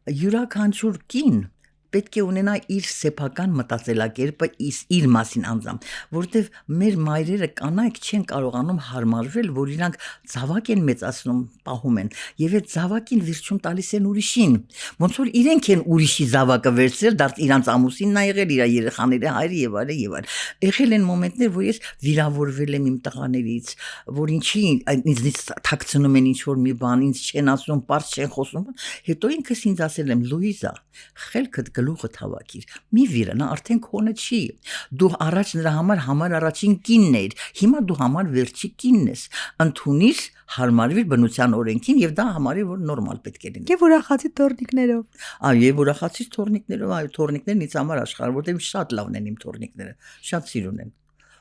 յուրաքանչյուր կին պետք է ունենա իր սեփական մտածելակերպը իր մասին անձամբ, որտեվ մեր մայրերը կանայք չեն կարողանում հարմարվել, որ իրանք զավակ են մեծացնում, պահում են, եւ այդ զավակին վերջում տալիս են ուրիշին, ոնց որ իրենք են ուրիշի զավակը վերցրել, դարձ իրանց ամուսինն ա եղել, իր երեխաների հայրը եւ այլն եւ այլն։ Եղել են մոմենտներ, որ ես վիրավորվել եմ իմ տղաներից, որ ինչի ինձնից թաքցնում են ինչ որ մի բան, ինձ չեն ասում, པարզ չեն խոսում, հետո ինքս ինձ ասել եմ Լուիզա, խելքդ գլուխդ հավաքիր, մի վիրանա արդեն քոնը չի, դու առաջ նրա համար առաջին կինն էր, հիմա դու համար վերջի կինն ես, ընդունիր, հարմարվիր բնության օրենքին եւ դա համարի որ նորմալ պետք է լինի։ Եվ ուրախացի թորնիկներով։ Եվ ուրախացի թորնիկներով, այո, թորնիկներն ինձ համար աշխարհ, որտեղ շատ լավն են իմ թորնիկները, շատ սիրուն են։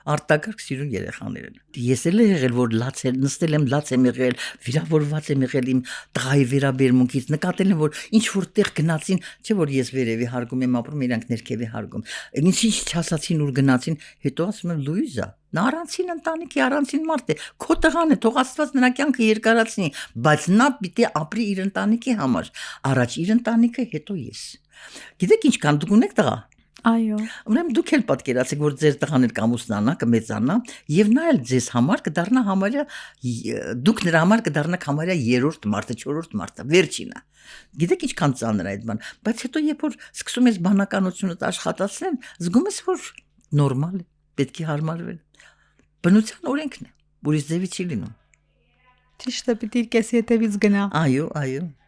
Արտակարգ սիրուն երեխաներ են։ Ես էլ եղել որ լաց եմ նստել եմ, լաց եմ եղել, վիրավորված եմ եղել իմ տղայի վերաբերմունքից, նկատել եմ որ ինչ որտեղ գնացին, չէ որ ես վերևի հարգում եմ ապրում, իրանք ներքևի հարգում։ Ինչ չասացին ուր գնացին, հետո ասում եմ Լուիզա, նա առանցին ընտանիքի առանցին մարդ է, քո տղան է, թող Աստված նրա կյանքը երկարացնի, բայց նա պիտի ապրի իր ընտանիքի համար, առաջ իր ընտանիքը, հետո ես։ Գիտեք ինչքան դուք ունեք տղա։ Այո։ Ուրեմն դուք էլ պատկերացեք, որ ձեր տղան էլ կամուսնանա, կմեծանա, եւ նա էլ ձեզ համար կդառնա համարյա դուք նրա համար կդառնաք համարյա երրորդ մարդը, չորրորդ մարդը, վերջինը։ Գիտեք ինչքան ծանր է այդ բան, բայց հետո երբ որ սկսում ես բանականությունդ աշխատացնել, զգում ես որ նորմալ է, պետք է հարմարվել։ Բնության օրենքն է, ուրիշ ձևի չի լինում։ Ճիշտ է, պիտի իր կեսի հետևից գնա։ Այո, այո։